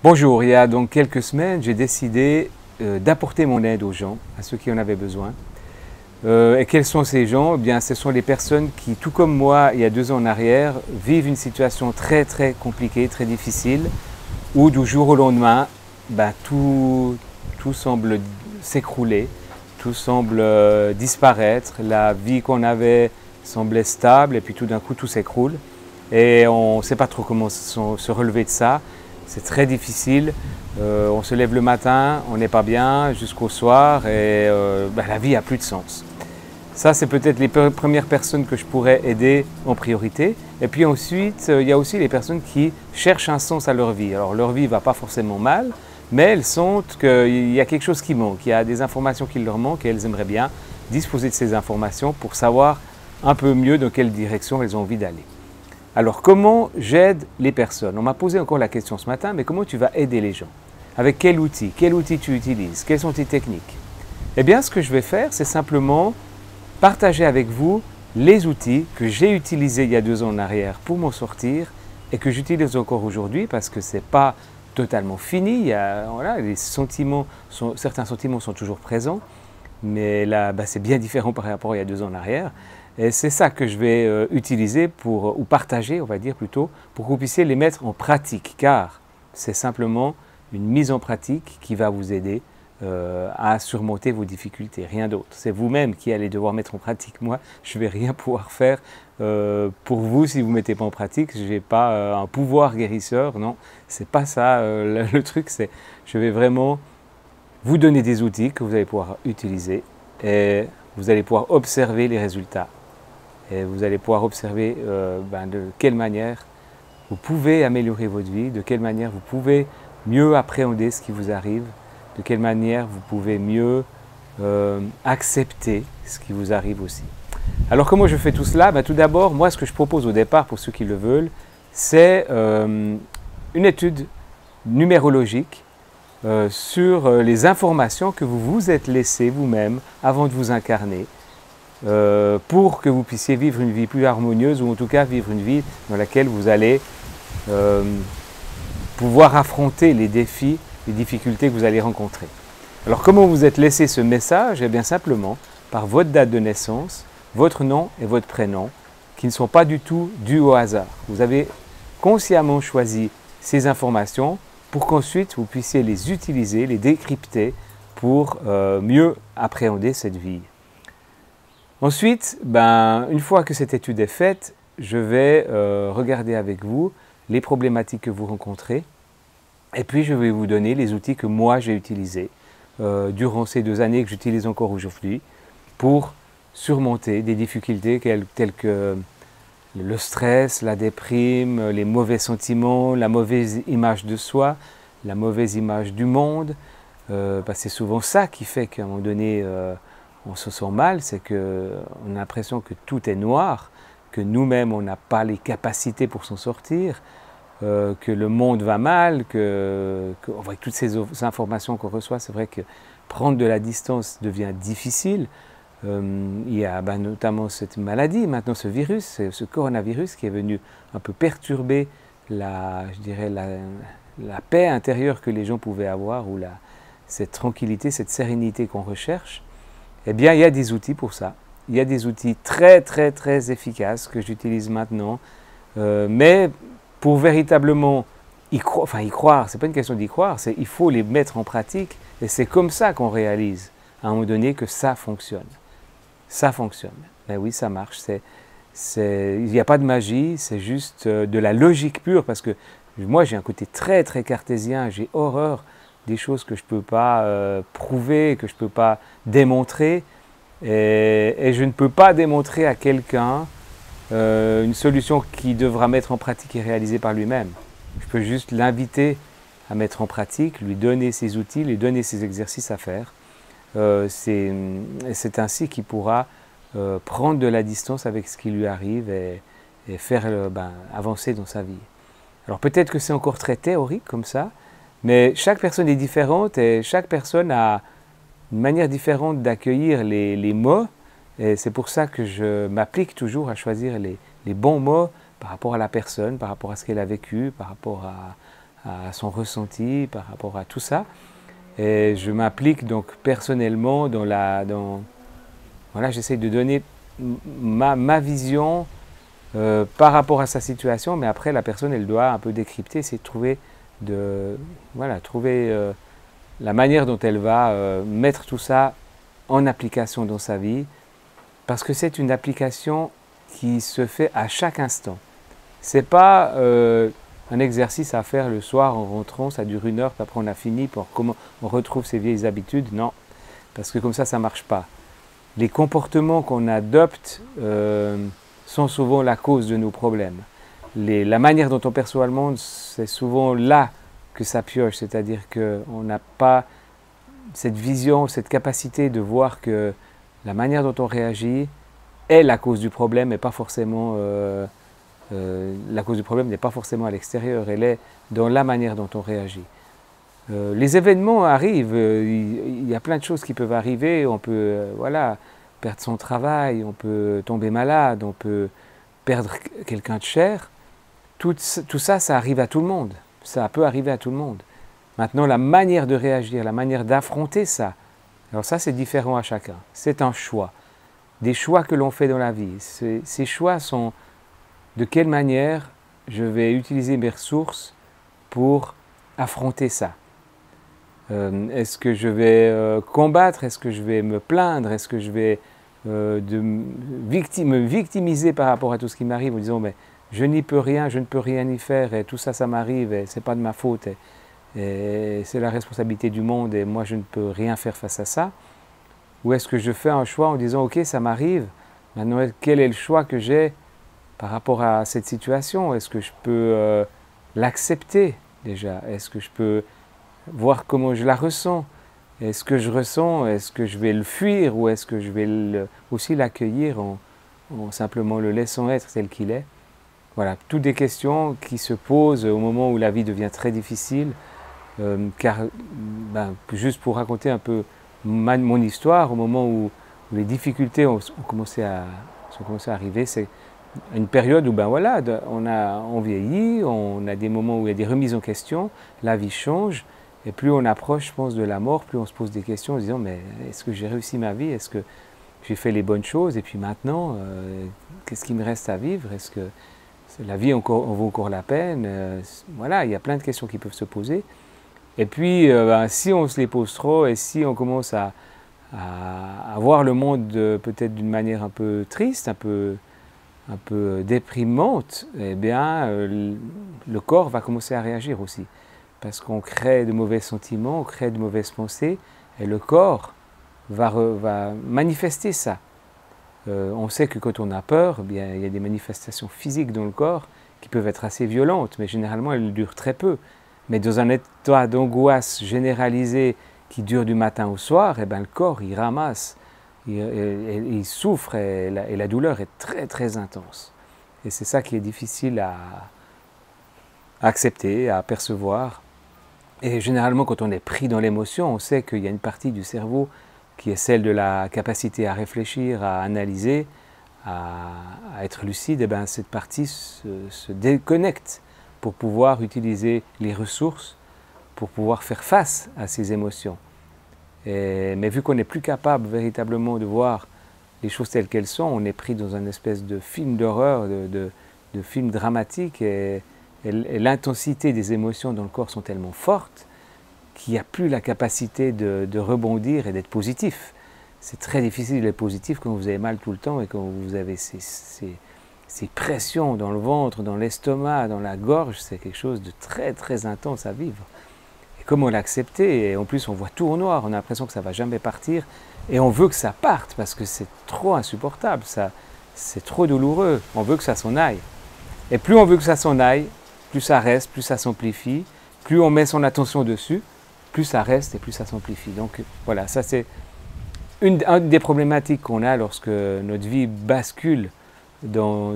Bonjour, il y a donc quelques semaines, j'ai décidé d'apporter mon aide aux gens, à ceux qui en avaient besoin. Et quels sont ces gens? Eh bien, ce sont les personnes qui, tout comme moi, il y a 2 ans en arrière, vivent une situation très compliquée, très difficile, où du jour au lendemain, tout semble s'écrouler, tout semble disparaître, la vie qu'on avait semblait stable, et puis tout d'un coup, tout s'écroule. Et on ne sait pas trop comment se relever de ça. C'est très difficile. On se lève le matin, on n'est pas bien jusqu'au soir et la vie n'a plus de sens. Ça, c'est peut-être les premières personnes que je pourrais aider en priorité. Et puis ensuite, il y a aussi les personnes qui cherchent un sens à leur vie. Alors leur vie ne va pas forcément mal, mais elles sentent qu'il y a quelque chose qui manque, il y a des informations qui leur manquent et elles aimeraient bien disposer de ces informations pour savoir un peu mieux dans quelle direction elles ont envie d'aller. Alors, comment j'aide les personnes? On m'a posé encore la question ce matin, mais comment tu vas aider les gens? Avec quel outil? Quel outil tu utilises? Quelles sont tes techniques? Eh bien, ce que je vais faire, c'est simplement partager avec vous les outils que j'ai utilisés il y a 2 ans en arrière pour m'en sortir et que j'utilise encore aujourd'hui parce que ce n'est pas totalement fini. Certains sentiments sont toujours présents, mais là, c'est bien différent par rapport à il y a 2 ans en arrière. Et c'est ça que je vais utiliser ou partager, on va dire plutôt, pour que vous puissiez les mettre en pratique, car c'est simplement une mise en pratique qui va vous aider à surmonter vos difficultés, rien d'autre. C'est vous-même qui allez devoir mettre en pratique. Moi, je ne vais rien pouvoir faire pour vous si vous ne mettez pas en pratique. Je n'ai pas un pouvoir guérisseur, non, c'est pas ça. Le truc, c'est je vais vraiment vous donner des outils que vous allez pouvoir utiliser et vous allez pouvoir observer les résultats. Et vous allez pouvoir observer de quelle manière vous pouvez améliorer votre vie, de quelle manière vous pouvez mieux appréhender ce qui vous arrive, de quelle manière vous pouvez mieux accepter ce qui vous arrive aussi. Alors comment je fais tout cela? Tout d'abord, moi ce que je propose au départ pour ceux qui le veulent, c'est une étude numérologique sur les informations que vous vous êtes laissées vous-même avant de vous incarner. Pour que vous puissiez vivre une vie plus harmonieuse ou en tout cas vivre une vie dans laquelle vous allez pouvoir affronter les défis, les difficultés que vous allez rencontrer. Alors comment vous êtes laissé ce message? Eh bien simplement par votre date de naissance, votre nom et votre prénom qui ne sont pas du tout dus au hasard. Vous avez consciemment choisi ces informations pour qu'ensuite vous puissiez les utiliser, les décrypter pour mieux appréhender cette vie. Ensuite, une fois que cette étude est faite, je vais regarder avec vous les problématiques que vous rencontrez et puis je vais vous donner les outils que moi j'ai utilisés durant ces 2 années que j'utilise encore aujourd'hui pour surmonter des difficultés telles que le stress, la déprime, les mauvais sentiments, la mauvaise image de soi, la mauvaise image du monde. C'est souvent ça qui fait qu'à un moment donné, on se sent mal, c'est qu'on a l'impression que tout est noir, que nous-mêmes, on n'a pas les capacités pour s'en sortir, que le monde va mal, avec toutes ces informations qu'on reçoit, c'est vrai que prendre de la distance devient difficile. Il y a notamment cette maladie, maintenant ce virus, ce coronavirus qui est venu un peu perturber la paix intérieure que les gens pouvaient avoir, ou cette tranquillité, cette sérénité qu'on recherche. Eh bien, il y a des outils pour ça. Il y a des outils très efficaces que j'utilise maintenant. Mais pour véritablement y croire, ce n'est pas une question d'y croire, il faut les mettre en pratique. Et c'est comme ça qu'on réalise, à un moment donné, que ça fonctionne. Ça fonctionne. Ben oui, ça marche. Il n'y a pas de magie, c'est juste de la logique pure. Parce que moi, j'ai un côté très cartésien, j'ai horreur des choses que je ne peux pas prouver, que je ne peux pas démontrer. Et je ne peux pas démontrer à quelqu'un une solution qu'il devra mettre en pratique et réaliser par lui-même. Je peux juste l'inviter à mettre en pratique, lui donner ses outils, lui donner ses exercices à faire. C'est ainsi qu'il pourra prendre de la distance avec ce qui lui arrive et faire avancer dans sa vie. Alors peut-être que c'est encore très théorique comme ça, mais chaque personne est différente et chaque personne a une manière différente d'accueillir les mots. Et c'est pour ça que je m'applique toujours à choisir les bons mots par rapport à la personne, par rapport à ce qu'elle a vécu, par rapport à son ressenti par rapport à tout ça. Et je m'implique donc personnellement voilà, j'essaie de donner ma vision par rapport à sa situation, mais après la personne elle doit un peu décrypter, c'est trouver la manière dont elle va mettre tout ça en application dans sa vie, parce que c'est une application qui se fait à chaque instant. C'est pas un exercice à faire le soir en rentrant, ça dure 1 heure, puis après on a fini, puis on retrouve ses vieilles habitudes. Non, parce que comme ça ne marche pas. Les comportements qu'on adopte sont souvent la cause de nos problèmes. La manière dont on perçoit le monde, c'est souvent là que ça pioche, c'est-à-dire qu'on n'a pas cette vision, cette capacité de voir que la manière dont on réagit est la cause du problème et pas forcément... la cause du problème n'est pas forcément à l'extérieur, elle est dans la manière dont on réagit. Les événements arrivent, il y a plein de choses qui peuvent arriver, on peut voilà, perdre son travail, on peut tomber malade, on peut perdre quelqu'un de cher. Tout ça, ça arrive à tout le monde, ça peut arriver à tout le monde. Maintenant, la manière de réagir, la manière d'affronter ça, alors ça c'est différent à chacun, c'est un choix. Des choix que l'on fait dans la vie, ces choix sont de quelle manière je vais utiliser mes ressources pour affronter ça. Est-ce que je vais combattre? Est-ce que je vais me plaindre? Est-ce que je vais me victimiser par rapport à tout ce qui m'arrive en disant mais je n'y peux rien, je ne peux rien y faire et tout ça, ça m'arrive et ce n'est pas de ma faute et c'est la responsabilité du monde et moi je ne peux rien faire face à ça? Ou est-ce que je fais un choix en disant ok ça m'arrive, maintenant quel est le choix que j'ai par rapport à cette situation? Est-ce que je peux l'accepter déjà? Est-ce que je peux voir comment je la ressens? Est-ce que je ressens? Est-ce que je vais le fuir? Ou est-ce que je vais aussi l'accueillir en simplement le laissant être tel qu'il est? Voilà, toutes des questions qui se posent au moment où la vie devient très difficile. Car, juste pour raconter un peu mon histoire, au moment où les difficultés ont commencé à arriver, c'est une période où voilà, on vieillit, on a des moments où il y a des remises en question, la vie change, et plus on approche, je pense, de la mort, plus on se pose des questions en se disant mais est-ce que j'ai réussi ma vie? Est-ce que j'ai fait les bonnes choses? Et puis maintenant, qu'est-ce qui me reste à vivre? Est-ce que la vie en vaut encore la peine? Voilà, il y a plein de questions qui peuvent se poser. Et puis, si on se les pose trop et si on commence à voir le monde peut-être d'une manière un peu triste, un peu déprimante, eh bien, le corps va commencer à réagir aussi. Parce qu'on crée de mauvais sentiments, on crée de mauvaises pensées, et le corps va manifester ça. On sait que quand on a peur, eh bien, il y a des manifestations physiques dans le corps qui peuvent être assez violentes, mais généralement elles durent très peu. Mais dans un état d'angoisse généralisé qui dure du matin au soir, eh bien, le corps il ramasse, il souffre et la douleur est très très intense. Et c'est ça qui est difficile à accepter, à percevoir. Et généralement quand on est pris dans l'émotion, on sait qu'il y a une partie du cerveau qui est celle de la capacité à réfléchir, à analyser, à être lucide. Et bien, cette partie se déconnecte pour pouvoir utiliser les ressources, pour pouvoir faire face à ces émotions. Mais vu qu'on n'est plus capable véritablement de voir les choses telles qu'elles sont, on est pris dans une espèce de film d'horreur, de film dramatique, et l'intensité des émotions dans le corps sont tellement fortes qu'il n'y a plus la capacité de rebondir et d'être positif. C'est très difficile d'être positif quand vous avez mal tout le temps et quand vous avez ces pressions dans le ventre, dans l'estomac, dans la gorge. C'est quelque chose de très très intense à vivre. Et comment l'accepter? Et en plus on voit tout en noir, on a l'impression que ça ne va jamais partir et on veut que ça parte parce que c'est trop insupportable, c'est trop douloureux, on veut que ça s'en aille. Et plus on veut que ça s'en aille, plus ça reste, plus ça s'amplifie, plus on met son attention dessus, plus ça reste et plus ça s'amplifie. Donc voilà, ça c'est une des problématiques qu'on a lorsque notre vie bascule dans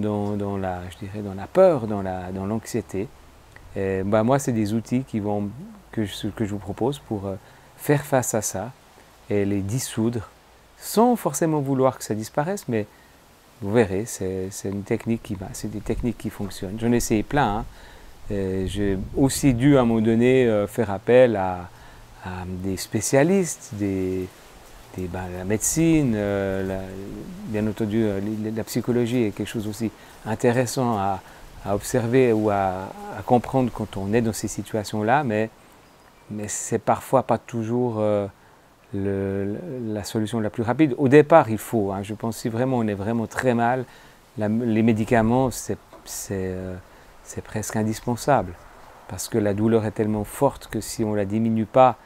la peur, dans l'anxiété. Moi, c'est des outils que je vous propose pour faire face à ça et les dissoudre, sans forcément vouloir que ça disparaisse, mais vous verrez, c'est des techniques qui fonctionnent. J'en ai essayé plein, hein, J'ai aussi dû à un moment donné faire appel à des spécialistes, la médecine, bien entendu la psychologie est quelque chose aussi intéressant à observer ou à comprendre quand on est dans ces situations-là, mais c'est parfois pas toujours la solution la plus rapide. Au départ, il faut, je pense, si vraiment on est vraiment très mal, les médicaments, c'est presque indispensable, parce que la douleur est tellement forte que si on ne la diminue pas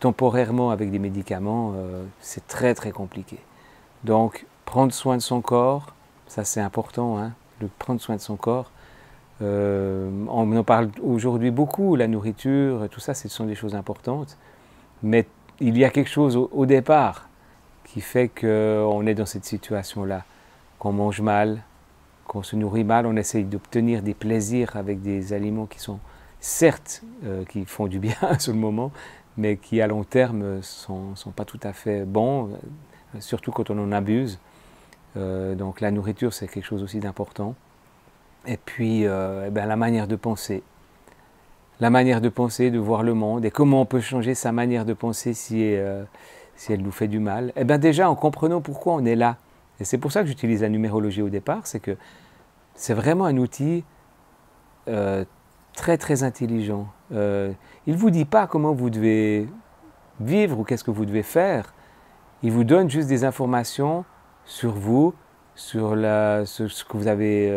temporairement avec des médicaments, c'est très très compliqué. Donc, prendre soin de son corps, ça c'est important, de prendre soin de son corps. On en parle aujourd'hui beaucoup, la nourriture, tout ça, ce sont des choses importantes, mais il y a quelque chose au départ qui fait qu'on est dans cette situation-là, qu'on mange mal, qu'on se nourrit mal, on essaye d'obtenir des plaisirs avec des aliments qui sont certes qui font du bien sur le moment, mais qui à long terme sont pas tout à fait bons, surtout quand on en abuse. Donc la nourriture, c'est quelque chose aussi d'important. Et puis la manière de penser. La manière de penser, de voir le monde, et comment on peut changer sa manière de penser si elle nous fait du mal. Eh bien déjà, en comprenant pourquoi on est là. Et c'est pour ça que j'utilise la numérologie au départ, c'est que c'est vraiment un outil très très intelligent. Il ne vous dit pas comment vous devez vivre ou qu'est-ce que vous devez faire. Il vous donne juste des informations sur vous, sur ce que vous avez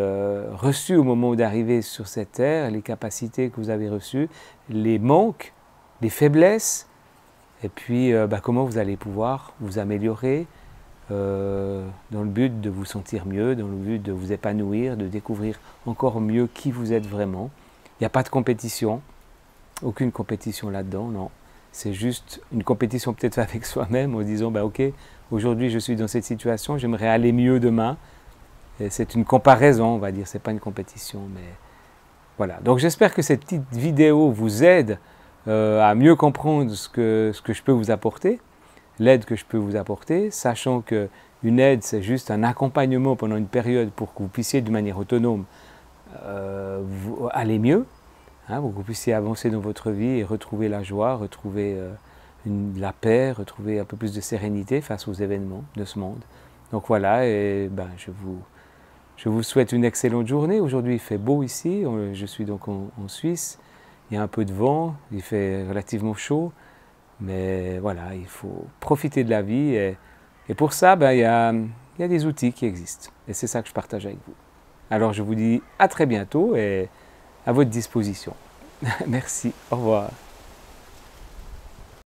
reçu au moment d'arriver sur cette terre, les capacités que vous avez reçues, les manques, les faiblesses, et puis comment vous allez pouvoir vous améliorer dans le but de vous sentir mieux, dans le but de vous épanouir, de découvrir encore mieux qui vous êtes vraiment. Il n'y a pas de compétition, aucune compétition là-dedans, non. C'est juste une compétition peut-être avec soi-même en disant ok, aujourd'hui je suis dans cette situation, j'aimerais aller mieux demain. C'est une comparaison, on va dire, c'est pas une compétition, mais voilà. Donc j'espère que cette petite vidéo vous aide à mieux comprendre ce que je peux vous apporter, l'aide que je peux vous apporter, sachant qu'une aide c'est juste un accompagnement pendant une période pour que vous puissiez de manière autonome aller mieux. Pour que vous puissiez avancer dans votre vie et retrouver la joie, retrouver la paix, retrouver un peu plus de sérénité face aux événements de ce monde. Donc voilà, et je vous souhaite une excellente journée. Aujourd'hui il fait beau ici, je suis donc en Suisse, il y a un peu de vent, il fait relativement chaud, mais voilà, il faut profiter de la vie et pour ça, il y a des outils qui existent et c'est ça que je partage avec vous. Alors je vous dis à très bientôt et à votre disposition. Merci, au revoir.